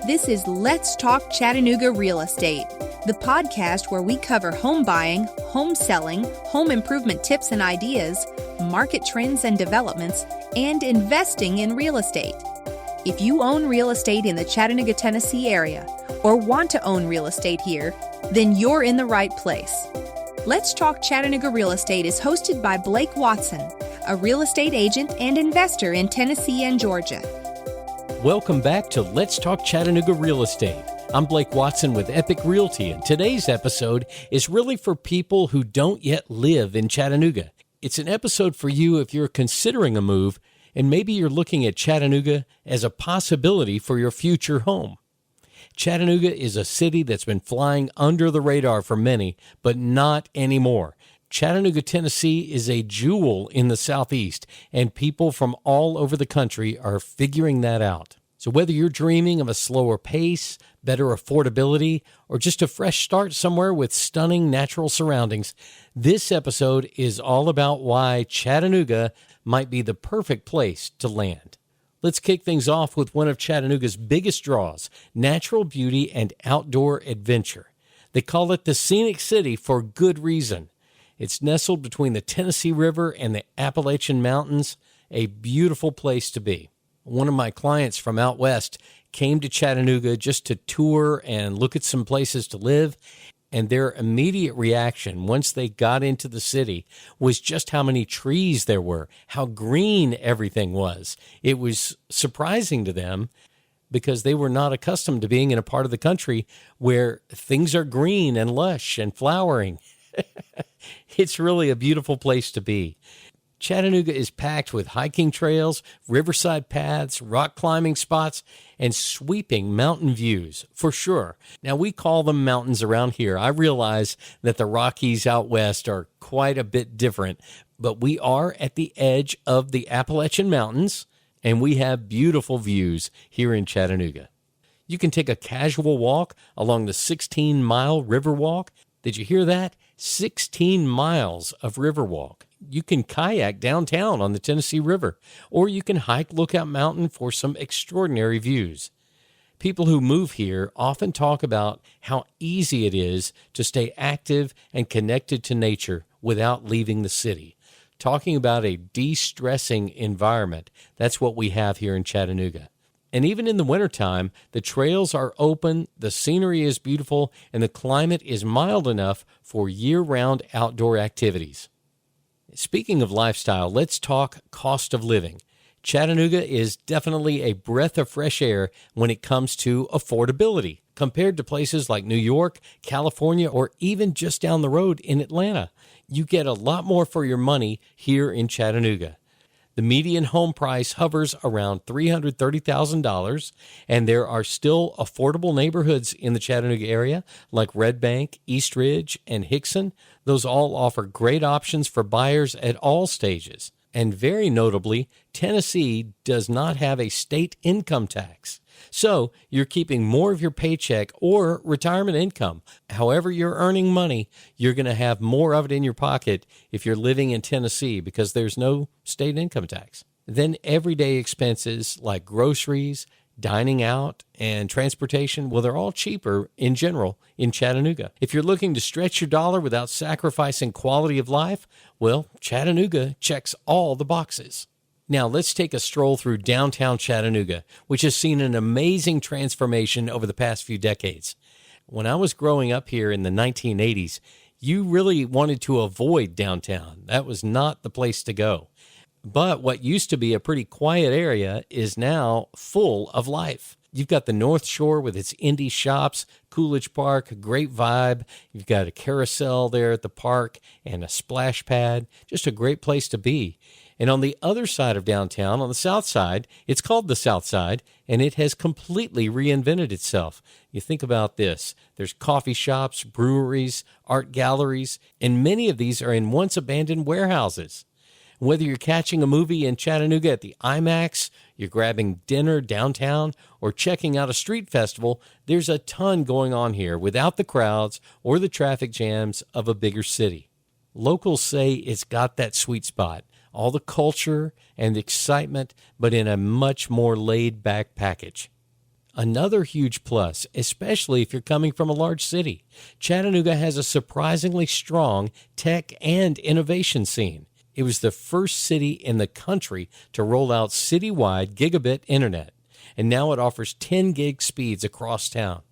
This is Let's Talk Chattanooga Real Estate, the podcast where we cover home buying, home selling, home improvement tips and ideas, market trends and developments, and investing in real estate. If you own real estate in the Chattanooga, Tennessee area, or want to own real estate here, then you're in the right place. Let's Talk Chattanooga Real Estate is hosted by Blake Watson, a real estate agent and investor in Tennessee and Georgia. Welcome back to Let's Talk Chattanooga Real Estate. I'm Blake Watson with Epique Realty, and today's episode is really for people who don't yet live in Chattanooga. It's an episode for you if you're considering a move and maybe you're looking at Chattanooga as a possibility for your future home. Chattanooga is a city that's been flying under the radar for many, but not anymore. Chattanooga, Tennessee is a jewel in the Southeast, and people from all over the country are figuring that out. So whether you're dreaming of a slower pace, better affordability, or just a fresh start somewhere with stunning natural surroundings, this episode is all about why Chattanooga might be the perfect place to land. Let's kick things off with one of Chattanooga's biggest draws, natural beauty and outdoor adventure. They call it the Scenic City for good reason. It's nestled between the Tennessee River and the Appalachian Mountains, a beautiful place to be. One of my clients from out west came to Chattanooga just to tour and look at some places to live, and their immediate reaction once they got into the city was just how many trees there were, how green everything was. It was surprising to them because they were not accustomed to being in a part of the country where things are green and lush and flowering. It's really a beautiful place to be. Chattanooga is packed with hiking trails, riverside paths, rock climbing spots, and sweeping mountain views, for sure. Now, we call them mountains around here. I realize that the Rockies out west are quite a bit different, but we are at the edge of the Appalachian Mountains, and we have beautiful views here in Chattanooga. You can take a casual walk along the 16-mile Riverwalk. Did you hear that? 16 miles of Riverwalk. You can kayak downtown on the Tennessee River, or you can hike Lookout Mountain for some extraordinary views. People who move here often talk about how easy it is to stay active and connected to nature without leaving the city. Talking about a de-stressing environment, that's what we have here in Chattanooga. And even in the wintertime, the trails are open, the scenery is beautiful, and the climate is mild enough for year-round outdoor activities. Speaking of lifestyle, let's talk cost of living. Chattanooga is definitely a breath of fresh air when it comes to affordability, compared to places like New York, California, or even just down the road in Atlanta. You get a lot more for your money here in Chattanooga. The median home price hovers around $330,000, and there are still affordable neighborhoods in the Chattanooga area like Red Bank, East Ridge, and Hickson. Those all offer great options for buyers at all stages. And very notably, Tennessee does not have a state income tax. So you're keeping more of your paycheck or retirement income. However you're earning money, you're going to have more of it in your pocket if you're living in Tennessee because there's no state income tax. Then everyday expenses like groceries, dining out, and transportation, well, they're all cheaper in general in Chattanooga. If you're looking to stretch your dollar without sacrificing quality of life, well, Chattanooga checks all the boxes. Now, let's take a stroll through downtown Chattanooga, which has seen an amazing transformation over the past few decades. When I was growing up here in the 1980s, you really wanted to avoid downtown. That was not the place to go. But what used to be a pretty quiet area is now full of life. You've got the North Shore with its indie shops, Coolidge Park, a great vibe. You've got a carousel there at the park and a splash pad. Just a great place to be. And on the other side of downtown, on the south side, it's called the South Side, and it has completely reinvented itself. You think about this. There's coffee shops, breweries, art galleries, and many of these are in once abandoned warehouses. Whether you're catching a movie in Chattanooga at the IMAX, you're grabbing dinner downtown, or checking out a street festival, there's a ton going on here without the crowds or the traffic jams of a bigger city. Locals say it's got that sweet spot, all the culture and excitement, but in a much more laid-back package. Another huge plus, especially if you're coming from a large city, Chattanooga has a surprisingly strong tech and innovation scene. It was the first city in the country to roll out citywide gigabit internet, and now it offers 10 gig speeds across town.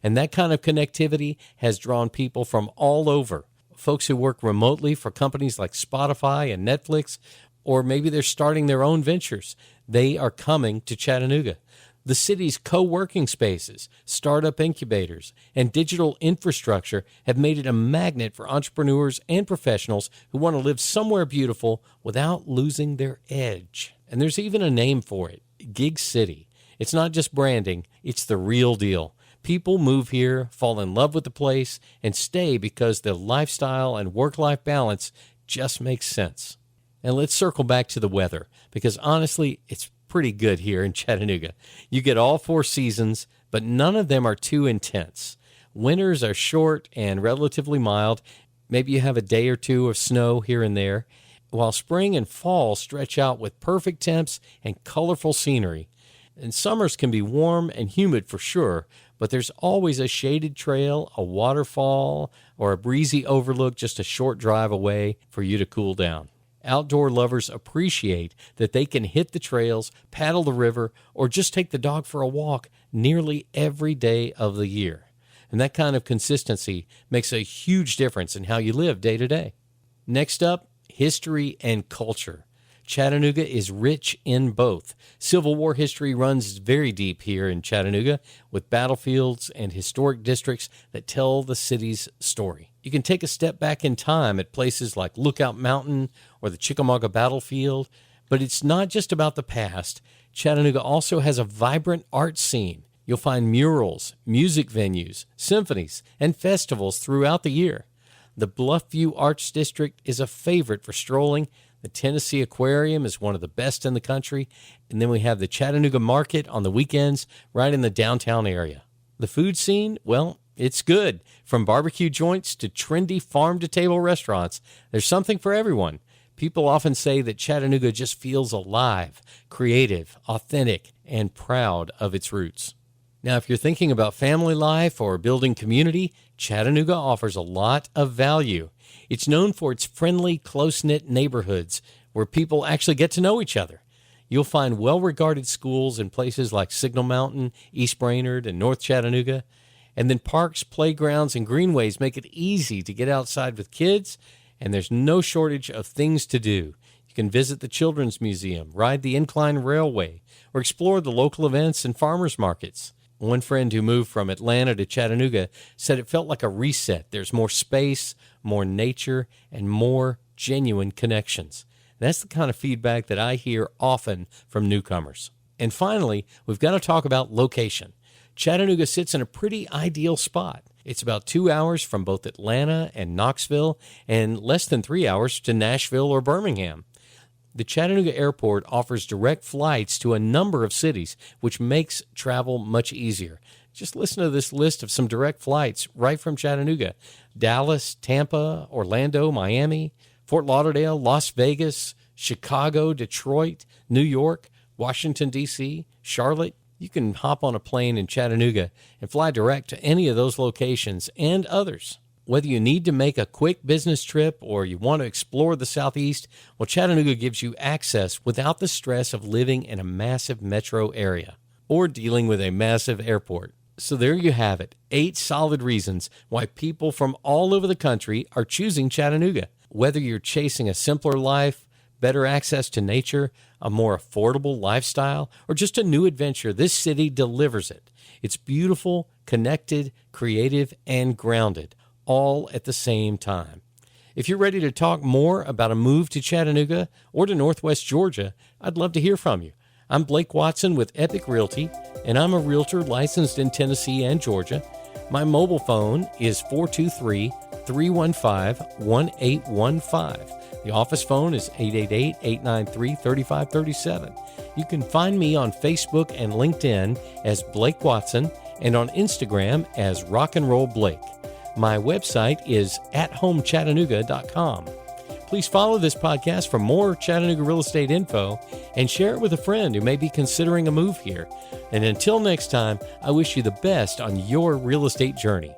And that kind of connectivity has drawn people from all over. Folks who work remotely for companies like Spotify and Netflix, or maybe they're starting their own ventures. They are coming to Chattanooga. The city's co-working spaces, startup incubators, and digital infrastructure have made it a magnet for entrepreneurs and professionals who want to live somewhere beautiful without losing their edge. And there's even a name for it, Gig City. It's not just branding, it's the real deal. People move here, fall in love with the place, and stay because the lifestyle and work-life balance just makes sense. And let's circle back to the weather, because honestly, it's pretty good here in Chattanooga. You get all 4 seasons, but none of them are too intense. Winters are short and relatively mild. Maybe you have a day or two of snow here and there, while spring and fall stretch out with perfect temps and colorful scenery. And summers can be warm and humid for sure, but there's always a shaded trail, a waterfall, or a breezy overlook just a short drive away for you to cool down. Outdoor lovers appreciate that they can hit the trails, paddle the river, or just take the dog for a walk nearly every day of the year. And that kind of consistency makes a huge difference in how you live day to day. Next up, history and culture. Chattanooga is rich in both. Civil War history runs very deep here in Chattanooga, with battlefields and historic districts that tell the city's story. You can take a step back in time at places like Lookout Mountain or the Chickamauga Battlefield, but it's not just about the past. Chattanooga also has a vibrant art scene. You'll find murals, music venues, symphonies, and festivals throughout the year. The Bluffview Arts District is a favorite for strolling. The Tennessee Aquarium is one of the best in the country. And then we have the Chattanooga Market on the weekends right in the downtown area. The food scene, well, it's good. From barbecue joints to trendy farm-to-table restaurants, there's something for everyone. People often say that Chattanooga just feels alive, creative, authentic, and proud of its roots. Now, if you're thinking about family life or building community, Chattanooga offers a lot of value. It's known for its friendly, close-knit neighborhoods where people actually get to know each other. You'll find well-regarded schools in places like Signal Mountain, East Brainerd, and North Chattanooga. And then parks, playgrounds, and greenways make it easy to get outside with kids, and there's no shortage of things to do. You can visit the Children's Museum, ride the Incline Railway, or explore the local events and farmers markets. One friend who moved from Atlanta to Chattanooga said it felt like a reset. There's more space, more nature, and more genuine connections. That's the kind of feedback that I hear often from newcomers. And finally, we've got to talk about location. Chattanooga sits in a pretty ideal spot. It's about 2 hours from both Atlanta and Knoxville, and less than 3 hours to Nashville or Birmingham. The Chattanooga Airport offers direct flights to a number of cities, which makes travel much easier. Just listen to this list of some direct flights right from Chattanooga: Dallas, Tampa, Orlando, Miami, Fort Lauderdale, Las Vegas, Chicago, Detroit, New York, Washington, D.C., Charlotte. You can hop on a plane in Chattanooga and fly direct to any of those locations and others. Whether you need to make a quick business trip or you want to explore the Southeast, well, Chattanooga gives you access without the stress of living in a massive metro area or dealing with a massive airport. So there you have it, 8 solid reasons why people from all over the country are choosing Chattanooga. Whether you're chasing a simpler life, better access to nature, a more affordable lifestyle, or just a new adventure, this city delivers it. It's beautiful, connected, creative, and grounded, all at the same time. If you're ready to talk more about a move to Chattanooga or to Northwest Georgia, I'd love to hear from you. I'm Blake Watson with Epique Realty, and I'm a realtor licensed in Tennessee and Georgia. My mobile phone is 423-315-1815. The office phone is 888-893-3537. You can find me on Facebook and LinkedIn as Blake Watson and on Instagram as Rock and Roll Blake. My website is athomechattanooga.com. Please follow this podcast for more Chattanooga real estate info and share it with a friend who may be considering a move here. And until next time, I wish you the best on your real estate journey.